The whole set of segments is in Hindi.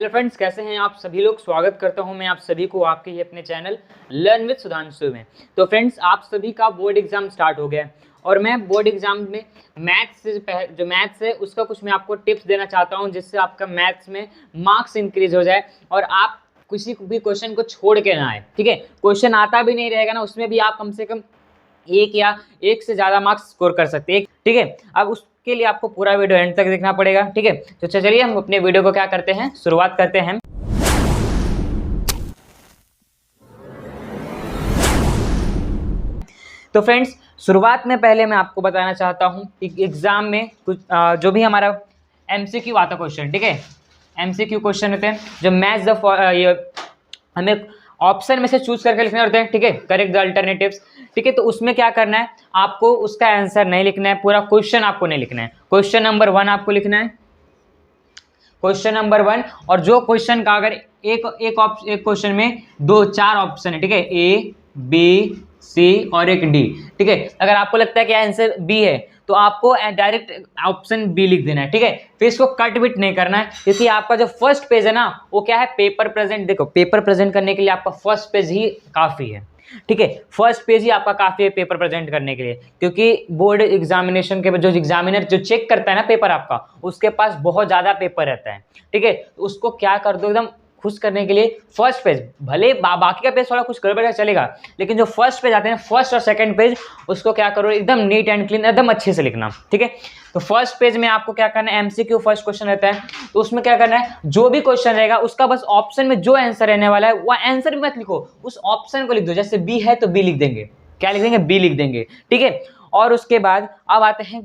हेलो फ्रेंड्स, कैसे हैं आप सभी लोग। स्वागत करता हूं मैं आप सभी को आपके ही अपने चैनल लर्न विद सुधांशु में। तो फ्रेंड्स, आप सभी का बोर्ड एग्जाम स्टार्ट हो गया है और मैं बोर्ड एग्जाम में मैथ्स से जो मैथ्स है उसका कुछ मैं आपको टिप्स देना चाहता हूं, जिससे आपका मैथ्स में मार्क्स इंक्रीज हो जाए और आप किसी भी क्वेश्चन को छोड़ के ना आए। ठीक है, क्वेश्चन आता भी नहीं रहेगा ना, उसमें भी आप कम से कम एक या एक से ज़्यादा मार्क्स स्कोर कर सकते हैं। ठीक है, अब उसके लिए आपको पूरा वीडियो एंड तक देखना पड़ेगा। ठीक है, तो चलिए हम अपने वीडियो को क्या करते हैं, शुरुआत करते हैं। तो फ्रेंड्स, शुरुआत में पहले मैं आपको बताना चाहता हूं कि एग्जाम में कुछ जो भी हमारा एमसीक्यू आता क्वेश्चन, ठीक है, एमसीक्यू क्वेश्चन होते हैं जो मैच द हमें ऑप्शन में से चूज करके लिखने होते हैं। ठीक है, करेक्ट द अल्टरनेटिव्स। ठीक है, तो उसमें क्या करना है, आपको उसका आंसर नहीं लिखना है, पूरा क्वेश्चन आपको नहीं लिखना है। क्वेश्चन नंबर 1 आपको लिखना है, क्वेश्चन नंबर 1। और जो क्वेश्चन का अगर एक क्वेश्चन में 4 ऑप्शन है, ठीक है, ए बी सी और एक डी। ठीक है, अगर आपको लगता है कि आंसर बी है तो आपको डायरेक्ट ऑप्शन बी लिख देना है। ठीक है, फिर इसको कट बिट नहीं करना है, क्योंकि आपका जो फर्स्ट पेज है ना वो क्या है, पेपर प्रेजेंट। देखो, पेपर प्रेजेंट करने के लिए आपका फर्स्ट पेज ही काफी है। ठीक है, फर्स्ट पेज ही आपका काफी है पेपर प्रेजेंट करने के लिए, क्योंकि बोर्ड एग्जामिनेशन के जो एग्जामिनर जो चेक करता है ना पेपर आपका, उसके पास बहुत ज्यादा पेपर रहता है। ठीक है, तो उसको क्या कर दो, एकदम खुश करने के लिए फर्स्ट पेज, भले बाकी का पेज थोड़ा कुछ गड़बड़ का चलेगा, लेकिन जो फर्स्ट पेज आते हैं, फर्स्ट और सेकंड पेज, उसको क्या करो, एकदम नीट एंड क्लीन, एकदम अच्छे से लिखना। ठीक है, तो फर्स्ट पेज में आपको क्या करना है, एमसीक्यू फर्स्ट क्वेश्चन रहता है, तो उसमें क्या करना है, जो भी क्वेश्चन रहेगा उसका बस ऑप्शन में जो आंसर रहने वाला है वो आंसर भी मत लिखो, उस ऑप्शन को लिख दो। जैसे बी है तो बी लिख देंगे, क्या लिख देंगे, बी लिख देंगे। ठीक है, और उसके बाद अब आते हैं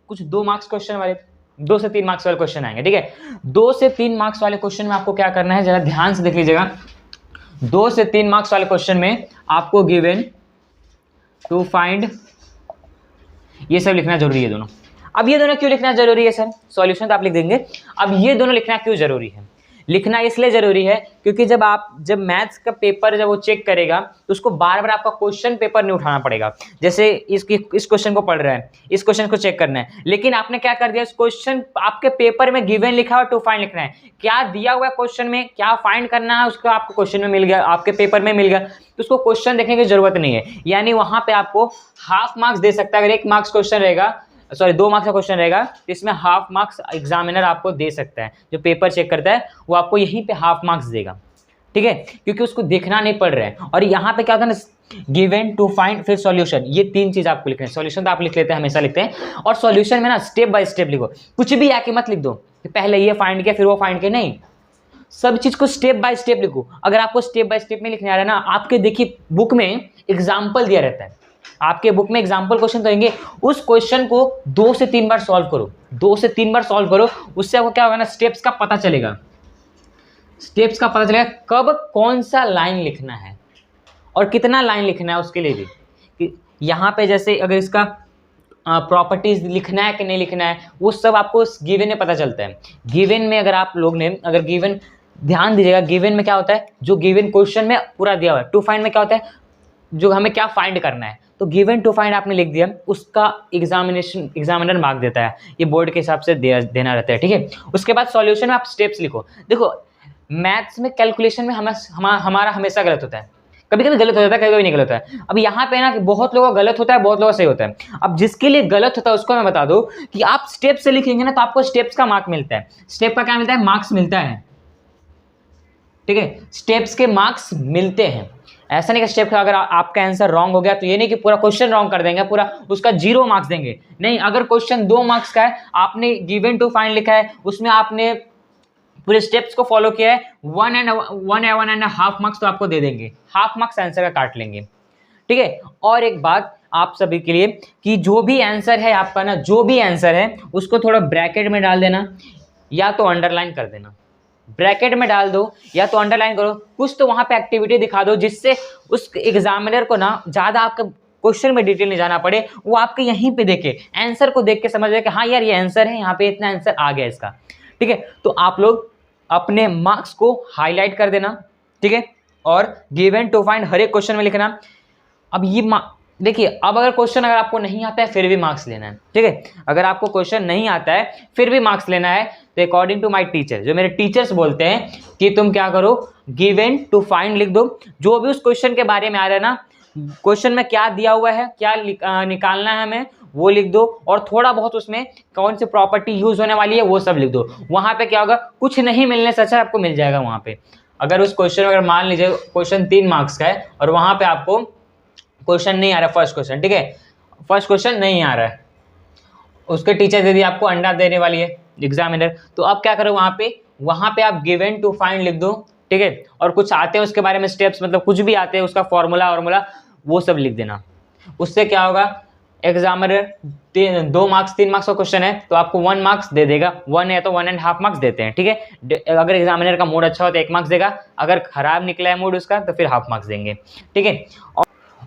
कुछ 2 मार्क्स क्वेश्चन वाले, 2 से 3 मार्क्स वाले क्वेश्चन आएंगे। ठीक है, 2 से 3 मार्क्स वाले क्वेश्चन में आपको क्या करना है, जरा ध्यान से देख लीजिएगा। 2 से 3 मार्क्स वाले क्वेश्चन में आपको गिवन टू फाइंड, ये सब लिखना जरूरी है दोनों। अब ये दोनों क्यों लिखना जरूरी है सर, सॉल्यूशन तो आप लिख देंगे, अब ये दोनों लिखना क्यों जरूरी है, लिखना इसलिए जरूरी है क्योंकि जब मैथ्स का पेपर जब वो चेक करेगा तो उसको बार बार आपका क्वेश्चन पेपर नहीं उठाना पड़ेगा। जैसे इस क्वेश्चन को पढ़ रहा है, इस क्वेश्चन को चेक करना है, लेकिन आपने क्या कर दिया, इस क्वेश्चन आपके पेपर में गिवन लिखा है और टू फाइंड लिखना है, क्या दिया हुआ है क्वेश्चन में, क्या फाइंड करना है, उसको आपको क्वेश्चन में मिल गया, आपके पेपर में मिल गया, तो उसको क्वेश्चन देखने की जरूरत नहीं है। यानी वहां पे आपको हाफ मार्क्स दे सकता है। अगर 1 मार्क्स क्वेश्चन रहेगा, सॉरी 2 मार्क्स का क्वेश्चन रहेगा, तो इसमें हाफ मार्क्स एग्जामिनर आपको दे सकता है। जो पेपर चेक करता है वो आपको यहीं पे हाफ मार्क्स देगा। ठीक है, क्योंकि उसको देखना नहीं पड़ रहा है। और यहाँ पे क्या होता है ना, गिवन टू फाइंड फिर सॉल्यूशन, ये 3 चीज आपको लिखना है। सॉल्यूशन तो आप लिख लेते हैं, हमेशा लिखते हैं, और सॉल्यूशन में ना स्टेप बाय स्टेप लिखो, कुछ भी आके मत लिख दो कि पहले ये फाइंड किया फिर वो फाइंड किया, नहीं, सब चीज को स्टेप बाय स्टेप लिखो। अगर आपको स्टेप बाय स्टेप में लिखने आ रहा है ना, आपके देखिए बुक में एग्जाम्पल दिया रहता है, आपके बुक में एग्जाम्पल क्वेश्चन तो होंगे, उस क्वेश्चन को 2 से 3 बार सॉल्व करो, 2 से 3 बार सॉल्व करो, उससे आपको क्या होगा ना, स्टेप्स का पता चलेगा, स्टेप्स का पता चलेगा कब कौन सा लाइन लिखना है और कितना लाइन लिखना है उसके लिए भी। कि यहाँ पे जैसे अगर इसका प्रॉपर्टीज लिखना है कि नहीं लिखना है, वो सब आपको गिवन में पता चलता है। गिवन में अगर आप लोग ने अगर गिवन, ध्यान दीजिएगा, गिवन में क्या होता है, जो गिवन क्वेश्चन में पूरा दिया हुआ है, टू फाइंड में क्या होता है, जो हमें क्या फाइंड करना है, तो गिवन टू फाइंड आपने लिख दिया, उसका एग्जामिनर मार्क देता है, ये बोर्ड के हिसाब से देना रहता है। ठीक है, उसके बाद सॉल्यूशन में आप स्टेप्स लिखो। देखो, मैथ्स में कैलकुलेशन में हमारा हमेशा गलत होता है, कभी कभी गलत हो जाता है, कभी कभी नहीं गलत होता है। अब यहाँ पे ना कि बहुत लोगों का गलत होता है, बहुत लोगों का सही होता है। अब जिसके लिए गलत होता है उसको मैं बता दूं कि आप स्टेप से लिखेंगे ना तो आपको स्टेप्स का मार्क मिलता है। स्टेप का क्या मिलता है, मार्क्स मिलता है। ठीक है, स्टेप्स के मार्क्स मिलते हैं। ऐसा नहीं कि स्टेप का अगर आपका आंसर रॉन्ग हो गया तो ये नहीं कि पूरा क्वेश्चन रॉन्ग कर देंगे, पूरा उसका 0 मार्क्स देंगे, नहीं। अगर क्वेश्चन 2 मार्क्स का है, आपने गिवन टू फाइंड लिखा है, उसमें आपने पूरे स्टेप्स को फॉलो किया है, 1.5 मार्क्स तो आपको दे देंगे, हाफ मार्क्स आंसर का काट लेंगे। ठीक है, और एक बात आप सभी के लिए कि जो भी आंसर है आपका ना, जो भी आंसर है उसको थोड़ा ब्रैकेट में डाल देना, या तो अंडरलाइन कर देना, ब्रैकेट में डाल दो या तो अंडरलाइन करो, कुछ तो वहां पे एक्टिविटी दिखा दो, जिससे उस एग्जामिनर को ना ज्यादा आपका क्वेश्चन में डिटेल नहीं जाना पड़े, वो आपके यहीं पे देखे, आंसर को देख के समझ जाए कि हाँ यार ये आंसर है, यहाँ पे इतना आंसर आ गया इसका। ठीक है, तो आप लोग अपने मार्क्स को हाईलाइट कर देना। ठीक है, और गिवन टू फाइंड हर एक क्वेश्चन में लिखना। अब ये देखिए, अब अगर क्वेश्चन अगर आपको नहीं आता है फिर भी मार्क्स लेना है। ठीक है, अगर आपको क्वेश्चन नहीं आता है फिर भी मार्क्स लेना है, तो अकॉर्डिंग टू माय टीचर, जो मेरे टीचर्स बोलते हैं कि तुम क्या करो, गिवन टू फाइंड लिख दो, जो भी उस क्वेश्चन के बारे में आ रहा है ना, क्वेश्चन में क्या दिया हुआ है, क्या निकालना है हमें, वो लिख दो, और थोड़ा बहुत उसमें कौन सी प्रॉपर्टी यूज होने वाली है वो सब लिख दो। वहां पे क्या होगा, कुछ नहीं मिलने से अच्छा आपको मिल जाएगा वहां पे। अगर उस क्वेश्चन में, अगर मान लीजिए क्वेश्चन 3 मार्क्स का है और वहां पे आपको क्वेश्चन नहीं आ रहा, फर्स्ट क्वेश्चन, ठीक है, फर्स्ट क्वेश्चन नहीं आ रहा है, उसके टीचर दे दी आपको अंडा देने वाली है एग्जामिनर, तो अब क्या करो, वहां पे आप गिवन टू फाइंड लिख दो, ठीक है, और कुछ आते हैं उसके बारे में स्टेप्स, मतलब कुछ भी आते हैं उसका फॉर्मूला वो सब लिख देना। उससे क्या होगा, एग्जामिनर 2 मार्क्स 3 मार्क्स का क्वेश्चन है तो आपको 1 मार्क्स दे देगा, 1 है तो 1.5 मार्क्स देते हैं, ठीक है। अगर एग्जामिनर का मूड अच्छा हो तो 1 मार्क्स देगा, अगर खराब निकला है मूड उसका तो फिर हाफ मार्क्स देंगे, ठीक है।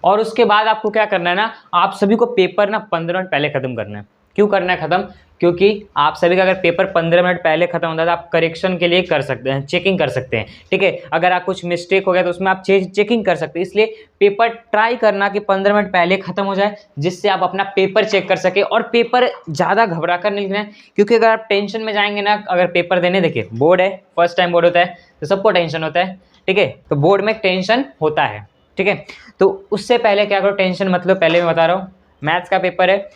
और उसके बाद आपको क्या करना है ना, आप सभी को पेपर ना 15 मिनट पहले खत्म करना है। क्यों करना है खत्म, क्योंकि आप सभी का अगर पेपर 15 मिनट पहले खत्म होता है तो आप करेक्शन के लिए कर सकते हैं, चेकिंग कर सकते हैं, ठीक है। अगर आप कुछ मिस्टेक हो गया तो उसमें आप चेकिंग कर सकते हैं, इसलिए पेपर ट्राई करना कि 15 मिनट पहले खत्म हो जाए, जिससे आप अपना पेपर चेक कर सके। और पेपर ज़्यादा घबरा कर नहीं लिखना है, क्योंकि अगर आप टेंशन में जाएंगे ना, अगर पेपर देने, देखिए बोर्ड है, फर्स्ट टाइम बोर्ड होता है तो सबको टेंशन होता है, ठीक है, तो बोर्ड में टेंशन होता है, ठीक है। तो उससे पहले क्या करो, टेंशन मतलब, पहले मैं बता रहा हूँ, मैथ्स का पेपर है,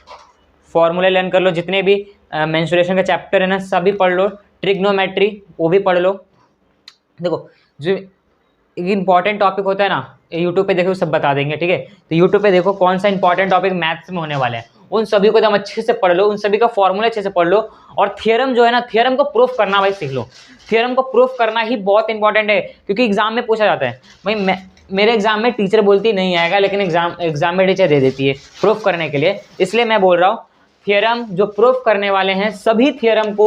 फॉर्मूले लर्न कर लो, जितने भी मेंसुरेशन का चैप्टर है ना सभी पढ़ लो, ट्रिग्नोमेट्री वो भी पढ़ लो। देखो जो इंपॉर्टेंट टॉपिक होता है ना, यूट्यूब पे देखो सब बता देंगे, ठीक है। तो यूट्यूब पे देखो कौन सा इंपॉर्टेंट टॉपिक मैथ्स में होने वाले हैं, उन सभी को एकदम अच्छे से पढ़ लो, उन सभी का फॉर्मूला अच्छे से पढ़ लो। और थियरम जो है ना, थियरम को प्रूफ करना भाई सीख लो, थियरम को प्रूफ करना ही बहुत इंपॉर्टेंट है, क्योंकि एग्जाम में पूछा जाता है। भाई मेरे एग्जाम में टीचर बोलती नहीं आएगा, लेकिन एग्जाम में टीचर दे देती है प्रूफ करने के लिए, इसलिए मैं बोल रहा हूँ थियरम जो प्रूफ करने वाले हैं सभी थियरम को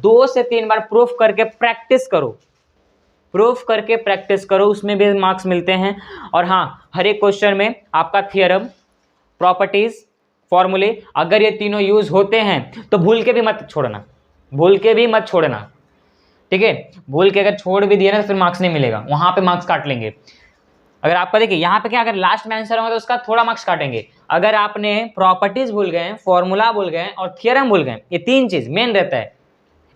2 से 3 बार प्रूफ करके प्रैक्टिस करो, प्रूफ करके प्रैक्टिस करो, उसमें भी मार्क्स मिलते हैं। और हाँ, हर एक क्वेश्चन में आपका थियरम, प्रॉपर्टीज, फॉर्मूले, अगर ये तीनों यूज होते हैं तो भूल के भी मत छोड़ना, भूल के भी मत छोड़ना, ठीक है। भूल के अगर छोड़ भी दिया ना तो फिर मार्क्स नहीं मिलेगा, वहां पे मार्क्स काट लेंगे। अगर आपका देखिए यहाँ पे क्या, अगर लास्ट में आंसर होगा तो उसका थोड़ा मार्क्स काटेंगे। अगर आपने प्रॉपर्टीज भूल गए, फॉर्मूला भूल गए और थियरम भूल गए, ये 3 चीज मेन रहता है,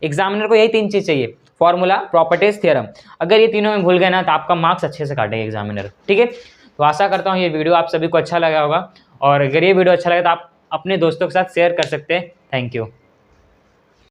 एग्जामिनर को यही 3 चीज चाहिए, फॉर्मूला, प्रॉपर्टीज, थियरम। अगर ये तीनों में भूल गए ना तो आपका मार्क्स अच्छे से काटेंगे एग्जामिनर, ठीक है। तो आशा करता हूँ ये वीडियो आप सभी को अच्छा लगा होगा, और अगर ये वीडियो अच्छा लगे तो आप अपने दोस्तों के साथ शेयर कर सकते हैं। Thank you.